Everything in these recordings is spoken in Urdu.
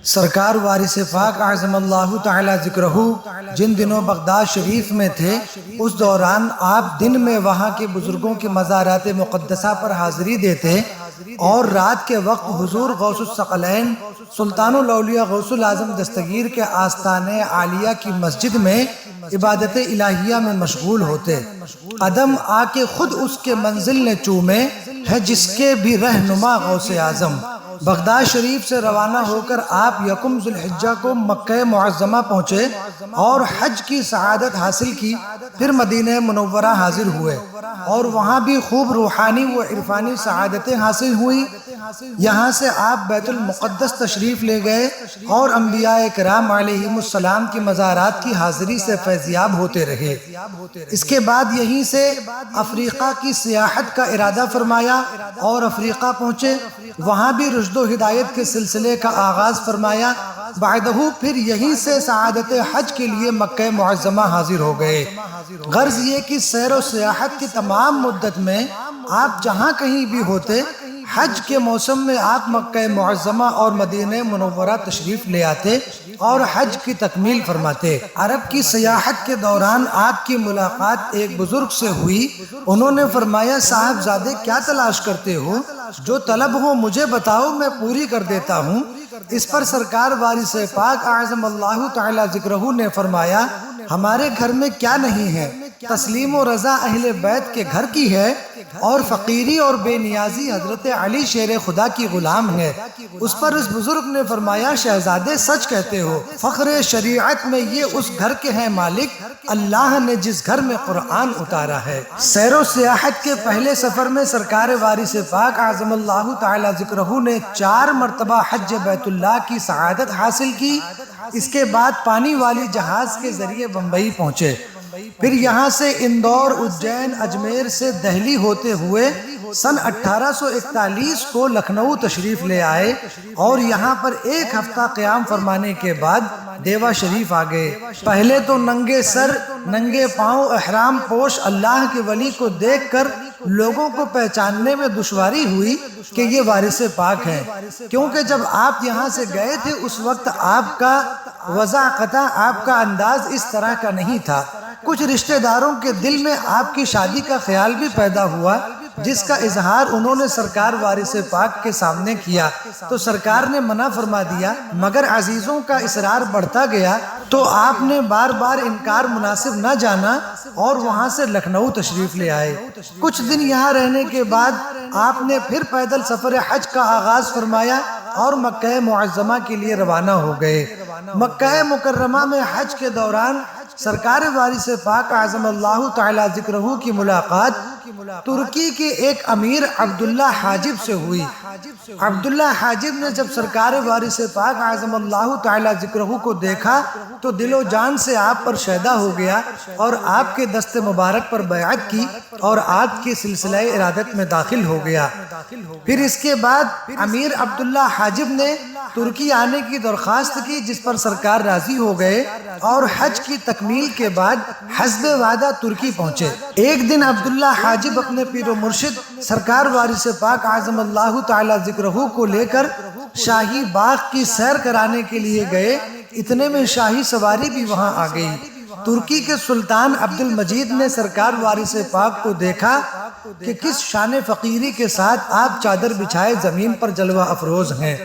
سرکار وارث پاک اعظم اللہ تعالی ذکرہ جن دنوں بغداد شریف میں تھے، اس دوران آپ دن میں وہاں کے بزرگوں کے مزارات مقدسہ پر حاضری دیتے اور رات کے وقت حضور غوث الثقلین سلطان الاولیاء غوث الاعظم دستگیر کے آستانِ عالیہ کی مسجد میں عبادت الہیہ میں مشغول ہوتے۔ قدم آ کے خود اس کے منزل نے چومے ہے جس کے بھی رہنما غوث اعظم۔ بغداد شریف سے روانہ ہو کر آپ یکم ذی الحجہ کو مکہ معظمہ پہنچے اور حج کی سعادت حاصل کی، پھر مدینہ منورہ حاضر ہوئے اور وہاں بھی خوب روحانی و عرفانی سعادتیں حاصل ہوئیں۔ یہاں سے آپ بیت المقدس تشریف لے گئے اور انبیاء کرام علیہم السلام کی مزارات کی حاضری سے فیضیاب ہوتے رہے۔ اس کے بعد یہیں سے افریقہ کی سیاحت کا ارادہ فرمایا اور افریقہ پہنچے، وہاں بھی رشد و ہدایت کے سلسلے کا آغاز فرمایا۔ بعدہ پھر یہیں سے سعادت حج کے لیے مکہ معظمہ حاضر ہو گئے۔ غرض یہ کہ سیر و سیاحت کی تمام مدت میں آپ جہاں کہیں بھی ہوتے، حج کے موسم میں آپ مکہ معظمہ اور مدینہ منورہ تشریف لے آتے اور حج کی تکمیل فرماتے۔ عرب کی سیاحت کے دوران آپ کی ملاقات ایک بزرگ سے ہوئی۔ انہوں نے فرمایا، صاحبزادے کیا تلاش کرتے ہو؟ جو طلب ہو مجھے بتاؤ، میں پوری کر دیتا ہوں۔ اس پر سرکار وارث پاک اعظم اللہ تعالی ذکرہ نے فرمایا، ہمارے گھر میں کیا نہیں ہے، تسلیم و رضا اہل بیت کے گھر کی ہے اور فقیری اور بے نیازی حضرت علی شیر خدا کی غلام ہے۔ اس پر اس بزرگ نے فرمایا، شہزادے سچ کہتے ہو، فخر شریعت میں یہ اس گھر کے ہیں مالک، اللہ نے جس گھر میں قرآن اتارا ہے۔ سیر و سیاحت کے پہلے سفر میں سرکار وارث پاک اعظم اللہ تعالی ذکرہ نے 4 مرتبہ حج بیت اللہ کی سعادت حاصل کی۔ اس کے بعد پانی والی جہاز کے ذریعے بمبئی پہنچے، پھر یہاں سے اندور، اجین، اجمیر سے دہلی ہوتے ہوئے سن 1841 کو لکھنؤ تشریف لے آئے اور یہاں پر 1 ہفتہ قیام فرمانے کے بعد دیوا شریف آ گئے۔ پہلے تو ننگے سر ننگے پاؤں احرام پوش اللہ کے ولی کو دیکھ کر لوگوں کو پہچاننے میں دشواری ہوئی کہ یہ وارث پاک ہیں، کیونکہ جب آپ یہاں سے گئے تھے اس وقت آپ کا وضاقتہ، آپ کا انداز اس طرح کا نہیں تھا۔ کچھ رشتہ داروں کے دل میں آپ کی شادی کا خیال بھی پیدا ہوا، جس کا اظہار انہوں نے سرکار وارث پاک کے سامنے کیا تو سرکار نے منع فرما دیا، مگر عزیزوں کا اصرار بڑھتا گیا تو آپ نے بار بار انکار مناسب نہ جانا اور وہاں سے لکھنؤ تشریف لے آئے۔ کچھ دن یہاں رہنے کے بعد آپ نے پھر پیدل سفر حج کا آغاز فرمایا اور مکہ معظمہ کے لیے روانہ ہو گئے۔ مکہ مکرمہ میں حج کے دوران سرکار وارث پاک اعظم اللہ تعالی ذکرہ کی ملاقات ترکی کے ایک امیر عبداللہ حاجب سے ہوئی۔ عبداللہ حاجب نے جب سرکار وارث پاک اعظم اللہ تعالی ذکرہ کو دیکھا تو دل و جان سے آپ پر شیدا ہو گیا اور آپ کے دست مبارک پر بیعت کی اور آپ کے سلسلہ ارادت میں داخل ہو گیا۔ پھر اس کے بعد امیر عبداللہ حاجب نے ترکی آنے کی درخواست کی، جس پر سرکار راضی ہو گئے اور حج کی تکمیل کے بعد حسب وعدہ ترکی پہنچے۔ ایک دن عبداللہ حاجب اپنے پیر و مرشد سرکار وارث پاک اعظم اللہ تعالی ذکرہ کو لے کر شاہی باغ کی سیر کرانے کے لیے گئے، اتنے میں شاہی سواری بھی وہاں آ گئی۔ ترکی کے سلطان عبد المجید نے سرکار وارث پاک کو دیکھا کہ کس شان فقیری کے ساتھ آپ چادر بچھائے زمین پر جلوہ افروز ہیں۔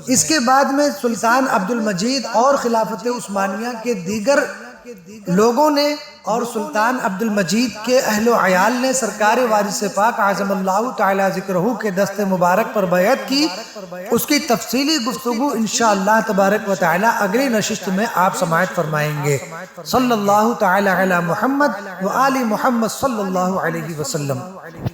اس کے بعد میں سلطان عبد المجید اور خلافت عثمانیہ کے دیگر لوگوں نے اور سلطان عبد المجید کے اہل و عیال نے سرکار وارث پاک اعظم اللہ تعالی ذکرہ کے دست مبارک پر بیعت کی۔ اس کی تفصیلی گفتگو انشاءاللہ تبارک و تعالی اگلی نشست میں آپ سماعت فرمائیں گے۔ صلی اللہ تعالی علی محمد و آل محمد صلی اللہ علیہ وسلم۔